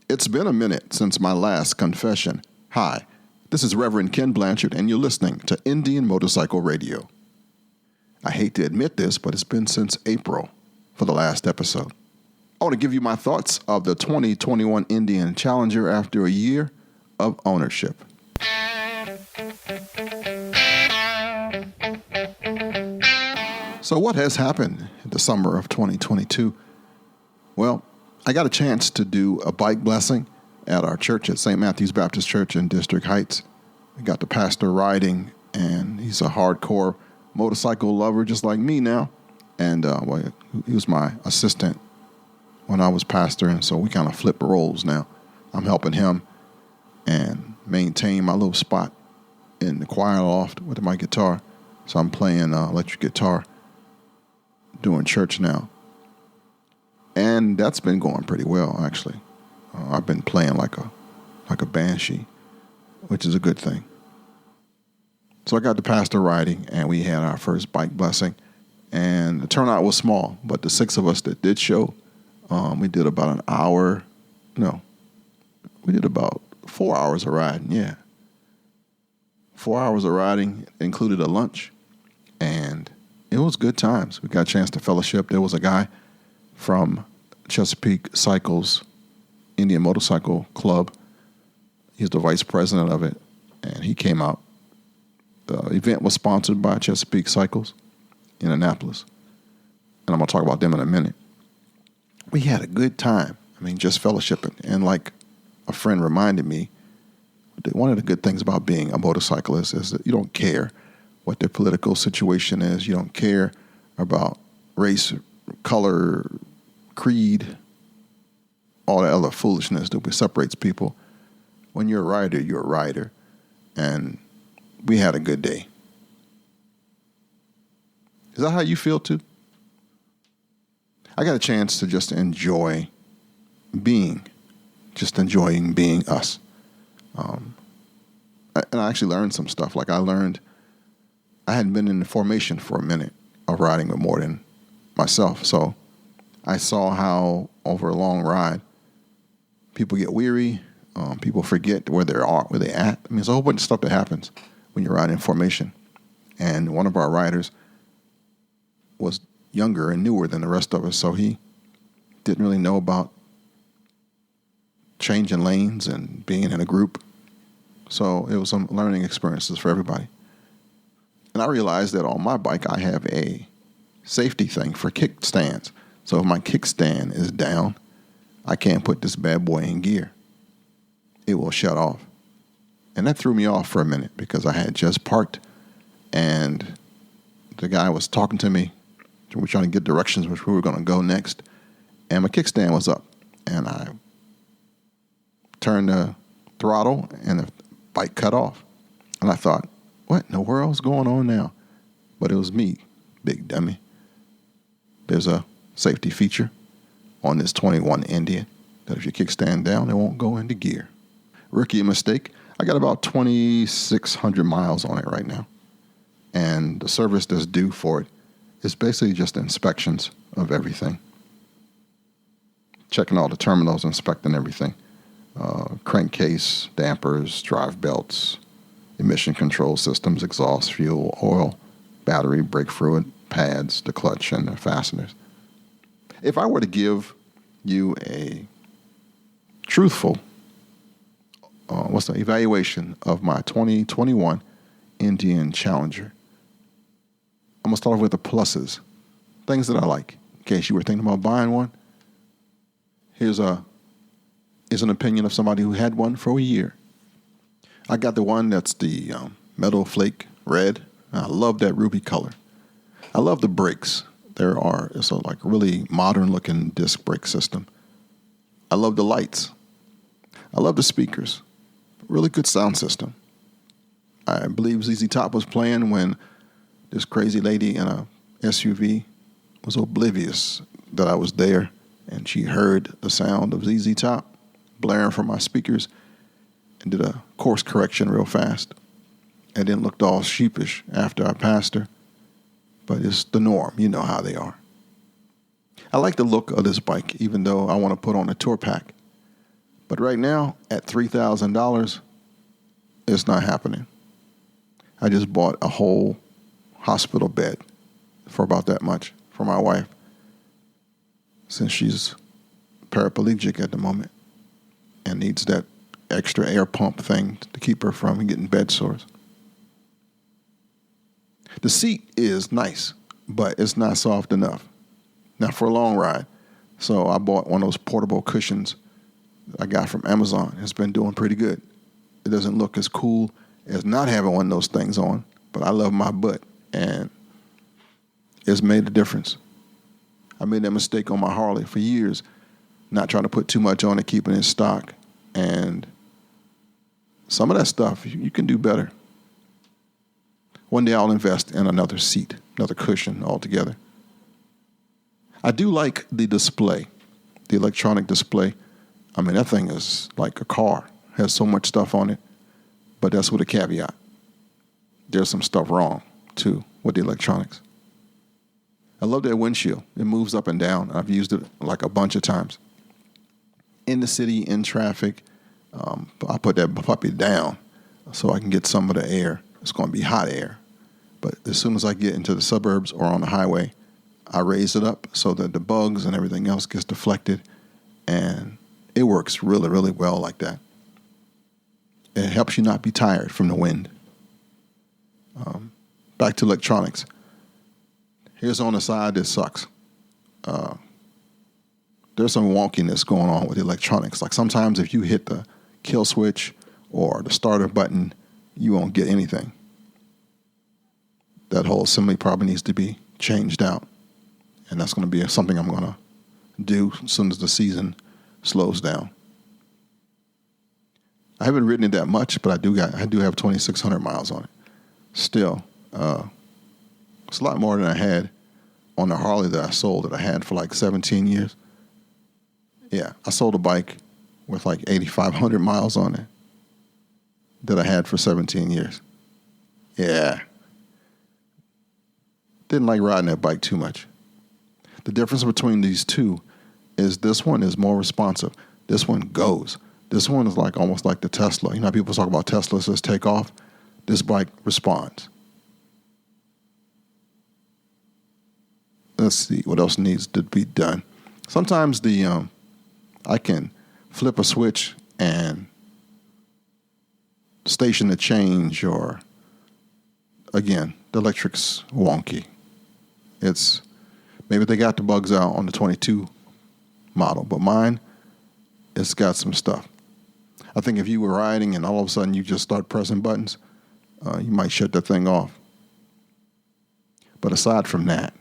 It's been a minute since my last confession. Hi, this is Reverend Kenn Blanchard, and you're listening to Indian Motorcycle Radio. I hate to admit this, but it's been since April for the last episode. I want to give you my thoughts of the 2021 Indian Challenger after a year of ownership. So what has happened in the summer of 2022? Well, I got a chance to do a bike blessing at our church at St. Matthew's Baptist Church in District Heights. I got the pastor riding, and he's a hardcore motorcycle lover just like me now. And he was my assistant when I was pastor, and so we kind of flip roles now. I'm helping him and maintain my little spot in the choir loft with my guitar. So I'm playing electric guitar doing church now. And that's been going pretty well, actually. I've been playing like a banshee, which is a good thing. So I got the pastor riding, and we had our first bike blessing. And the turnout was small, but the 6 of us that did show, we did about an hour. No, we did about 4 hours of riding, yeah. 4 hours of riding, included a lunch, and it was good times. We got a chance to fellowship. There was a guy from Chesapeake Cycles Indian Motorcycle Club. He's the vice president of it, and he came out. The event was sponsored by Chesapeake Cycles in Annapolis, and I'm going to talk about them in a minute. We had a good time. I mean, just fellowshipping, and like a friend reminded me, one of the good things about being a motorcyclist is that you don't care what their political situation is. You don't care about race, color, creed, all that other foolishness that separates people. When you're a rider, you're a rider. And we had a good day. Is that how you feel too? I got a chance to just enjoying being us. And I actually learned some stuff. Like I hadn't been in the formation for a minute of riding with more than myself. So I saw how over a long ride, people get weary, people forget where they are, where they at. I mean, there's a whole bunch of stuff that happens when you're riding in formation. And one of our riders was younger and newer than the rest of us, so he didn't really know about changing lanes and being in a group. So it was some learning experiences for everybody. And I realized that on my bike, I have a safety thing for kickstands. So if my kickstand is down, I can't put this bad boy in gear. It will shut off. And that threw me off for a minute because I had just parked and the guy was talking to me. We were trying to get directions which we were going to go next. And my kickstand was up. And I turned the throttle and the bike cut off. And I thought, what in the world's going on now? But it was me, big dummy. There's a safety feature on this 21 Indian that if your kickstand down, it won't go into gear. Rookie mistake. I got about 2,600 miles on it right now. And the service that's due for it is basically just inspections of everything. Checking all the terminals, inspecting everything. Crankcase, dampers, drive belts, emission control systems, exhaust, fuel, oil, battery, brake fluid, pads, the clutch, and the fasteners. If I were to give you a truthful evaluation of my 2021 Indian Challenger, I'm going to start off with the pluses, things that I like. In case you were thinking about buying one, here's an opinion of somebody who had one for a year. I got the one that's the metal flake red. I love that ruby color. I love the brakes. It's a like really modern looking disc brake system. I love the lights. I love the speakers. Really good sound system. I believe ZZ Top was playing when this crazy lady in a SUV was oblivious that I was there, and she heard the sound of ZZ Top blaring from my speakers and did a course correction real fast and then looked all sheepish after I passed her. But it's the norm. You know how they are. I like the look of this bike, even though I want to put on a tour pack. But right now, at $3,000, it's not happening. I just bought a whole hospital bed for about that much for my wife, since she's paraplegic at the moment and needs that extra air pump thing to keep her from getting bed sores. The seat is nice, but it's not soft enough. Not for a long ride. So I bought one of those portable cushions I got from Amazon. It's been doing pretty good. It doesn't look as cool as not having one of those things on, but I love my butt, and it's made a difference. I made that mistake on my Harley for years, not trying to put too much on it, keeping it in stock. And some of that stuff, you can do better. One day I'll invest in another seat, another cushion altogether. I do like the display, the electronic display. I mean, that thing is like a car, has so much stuff on it, but that's with a caveat. There's some stuff wrong, too, with the electronics. I love that windshield. It moves up and down. I've used it like a bunch of times. In the city, in traffic, I put that puppy down so I can get some of the air. It's going to be hot air. But as soon as I get into the suburbs or on the highway, I raise it up so that the bugs and everything else gets deflected. And it works really, really well like that. It helps you not be tired from the wind. Back to electronics. Here's on the side that sucks. There's some wonkiness going on with electronics. Like sometimes if you hit the kill switch or the starter button, you won't get anything. That whole assembly probably needs to be changed out. And that's going to be something I'm going to do as soon as the season slows down. I haven't ridden it that much, but I do have 2,600 miles on it. Still, it's a lot more than I had on the Harley that I sold that I had for like 17 years. Yeah, I sold a bike with like 8,500 miles on it that I had for 17 years. Yeah. Didn't like riding that bike too much. The difference between these two is this one is more responsive. This one goes. This one is like almost like the Tesla. You know how people talk about Teslas as take off? This bike responds. Let's see what else needs to be done. Sometimes I can flip a switch and station the change, or again, the electric's wonky. It's maybe they got the bugs out on the 22 model, but mine, it's got some stuff. I think if you were riding and all of a sudden you just start pressing buttons, you might shut that thing off. But aside from that,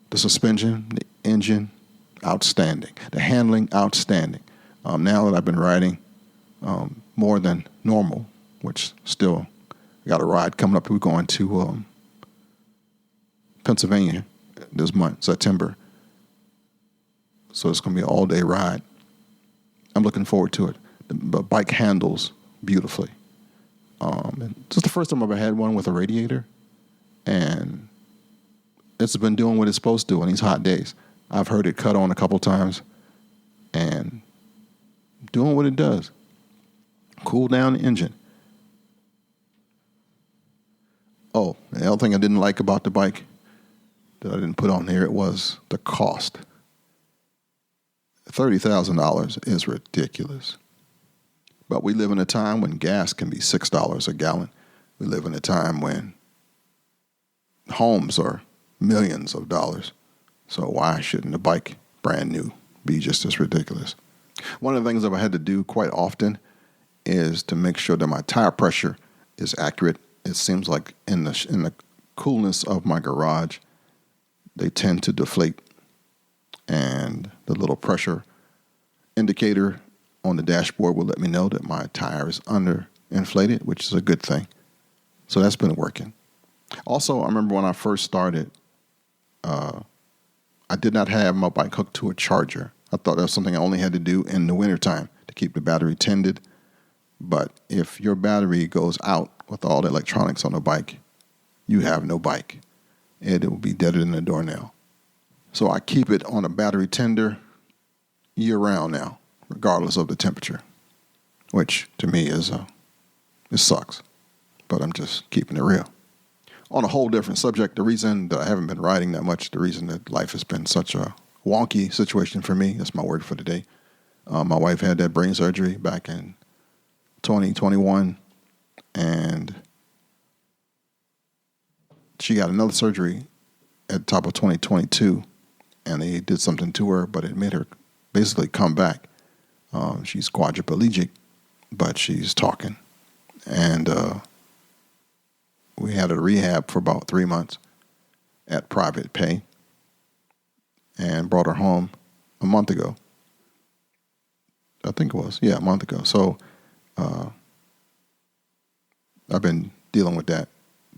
the suspension, the engine, outstanding. The handling, outstanding. Now that I've been riding more than normal, which still got a ride coming up. We're going to Pennsylvania this month, September. So it's going to be an all-day ride. I'm looking forward to it. The bike handles beautifully. This is the first time I've ever had one with a radiator, and it's been doing what it's supposed to do on these hot days. I've heard it cut on a couple times, and doing what it does. Cool down the engine. Oh, the other thing I didn't like about the bike that I didn't put on there, it was the cost. $30,000 is ridiculous. But we live in a time when gas can be $6 a gallon. We live in a time when homes are millions of dollars. So why shouldn't a bike, brand new, be just as ridiculous? One of the things I've had to do quite often is to make sure that my tire pressure is accurate. It seems like in the coolness of my garage, they tend to deflate. And the little pressure indicator on the dashboard will let me know that my tire is underinflated, which is a good thing. So that's been working. Also, I remember when I first started, I did not have my bike hooked to a charger. I thought that was something I only had to do in the wintertime to keep the battery tended. But if your battery goes out with all the electronics on the bike, you have no bike. It will be deader than a doornail. So I keep it on a battery tender year-round now. regardless of the temperature, which to me it sucks, but I'm just keeping it real. On a whole different subject, the reason that I haven't been writing that much, the reason that life has been such a wonky situation for me, that's my word for today. My wife had that brain surgery back in 2021, and she got another surgery at the top of 2022, and they did something to her, but it made her basically come back. She's quadriplegic, but she's talking. And we had her rehab for about 3 months at private pay and brought her home a month ago. I think it was. Yeah, a month ago. So I've been dealing with that,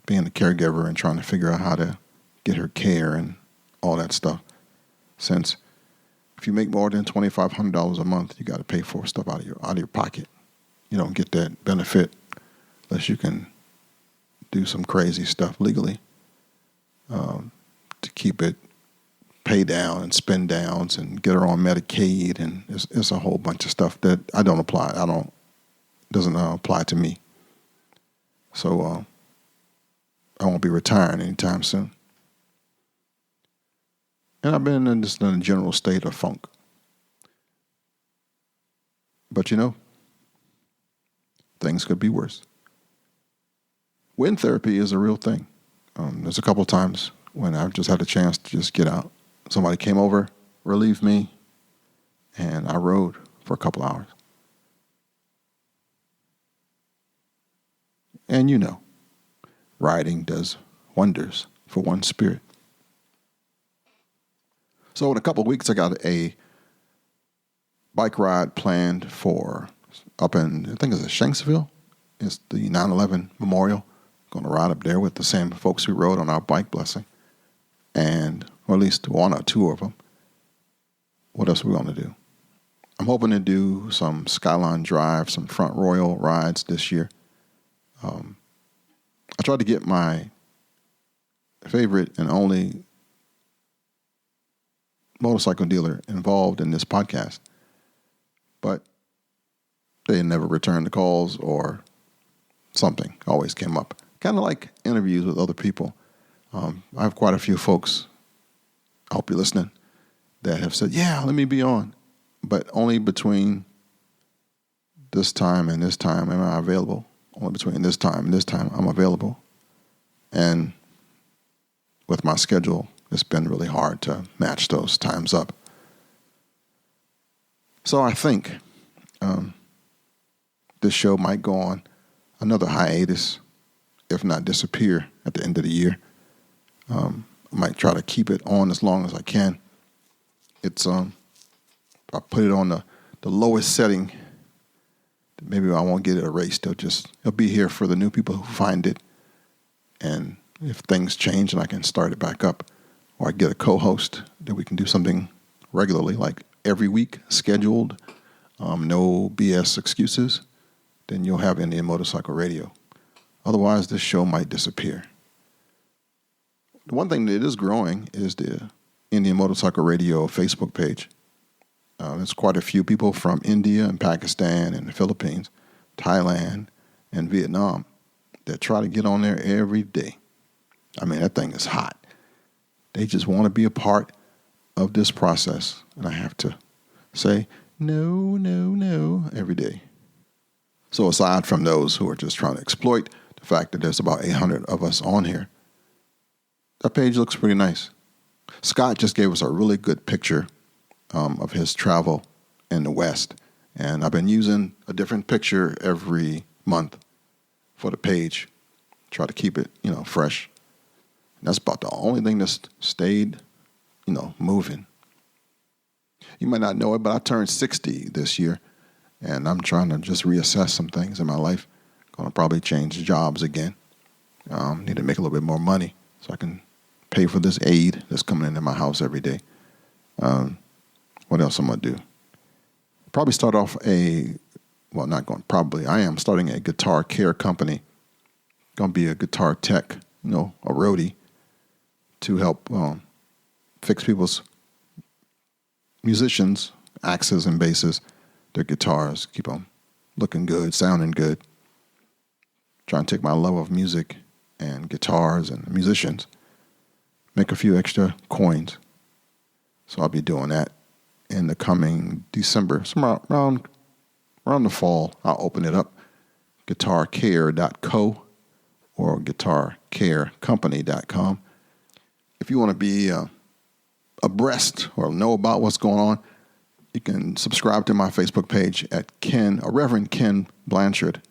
being a caregiver and trying to figure out how to get her care and all that stuff. Since if you make more than $2,500 a month, you got to pay for stuff out of your pocket. You don't get that benefit unless you can do some crazy stuff legally to keep it pay down and spend downs and get her on Medicaid, and it's a whole bunch of stuff that doesn't apply to me. So I won't be retiring anytime soon. And I've been in just in a general state of funk. But things could be worse. Wind therapy is a real thing. There's a couple of times when I've just had a chance to just get out. Somebody came over, relieved me, and I rode for a couple hours. And riding does wonders for one's spirit. So in a couple of weeks, I got a bike ride planned for up in, I think it's Shanksville. It's the 9/11 Memorial. Going to ride up there with the same folks who rode on our bike blessing. And, or at least one or two of them. What else are we going to do? I'm hoping to do some Skyline Drive, some Front Royal rides this year. I tried to get my favorite and only motorcycle dealer involved in this podcast, but they never returned the calls or something always came up. Kind of like interviews with other people. I have quite a few folks, I hope you're listening, that have said, yeah, let me be on, but only between this time and this time am I available. Only between this time and this time I'm available. And with my schedule, it's been really hard to match those times up. So I think this show might go on another hiatus, if not disappear at the end of the year. I might try to keep it on as long as I can. It's I put it on the lowest setting. Maybe I won't get it erased. It'll be here for the new people who find it. And if things change and I can start it back up, or I get a co-host that we can do something regularly, like every week, scheduled, no BS excuses, then you'll have Indian Motorcycle Radio. Otherwise, this show might disappear. The one thing that is growing is the Indian Motorcycle Radio Facebook page. There's quite a few people from India and Pakistan and the Philippines, Thailand, and Vietnam that try to get on there every day. I mean, that thing is hot. They just want to be a part of this process. And I have to say, no, every day. So aside from those who are just trying to exploit the fact that there's about 800 of us on here, that page looks pretty nice. Scott just gave us a really good picture of his travel in the West. And I've been using a different picture every month for the page. Try to keep it, fresh. And that's about the only thing that's stayed, moving. You might not know it, but I turned 60 this year. And I'm trying to just reassess some things in my life. Going to probably change jobs again. Need to make a little bit more money so I can pay for this aid that's coming into my house every day. What else I'm going to do? Probably start off I am starting a guitar care company. Going to be a guitar tech, a roadie, to help musicians, axes and basses, their guitars, keep them looking good, sounding good. Trying to take my love of music and guitars and musicians, make a few extra coins. So I'll be doing that in the coming December, somewhere around the fall. I'll open it up, guitarcare.co or guitarcarecompany.com. If you want to be abreast or know about what's going on, you can subscribe to my Facebook page at Reverend Kenn Blanchard.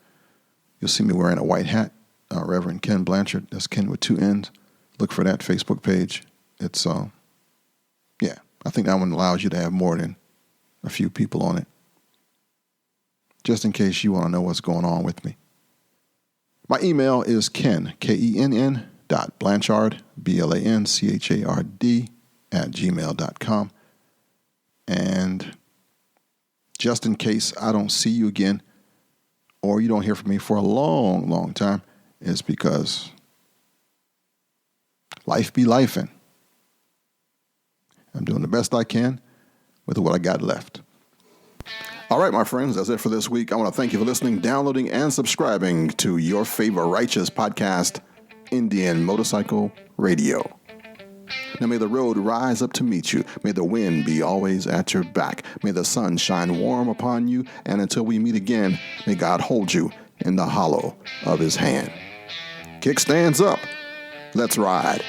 You'll see me wearing a white hat, Reverend Kenn Blanchard. That's Ken with 2 N's. Look for that Facebook page. It's, I think that one allows you to have more than a few people on it. Just in case you want to know what's going on with me. My email is Kenn, Kenn, Blanchard, Blanchard, @gmail.com. And just in case I don't see you again or you don't hear from me for a long, long time, it's because life be lifing. I'm doing the best I can with what I got left. All right, my friends, that's it for this week. I want to thank you for listening, downloading, and subscribing to your favorite righteous podcast, Indian Motorcycle Radio. Now may the road rise up to meet you. May the wind be always at your back. May the sun shine warm upon you. And until we meet again, may God hold you in the hollow of his hand. Kickstands up. Let's ride.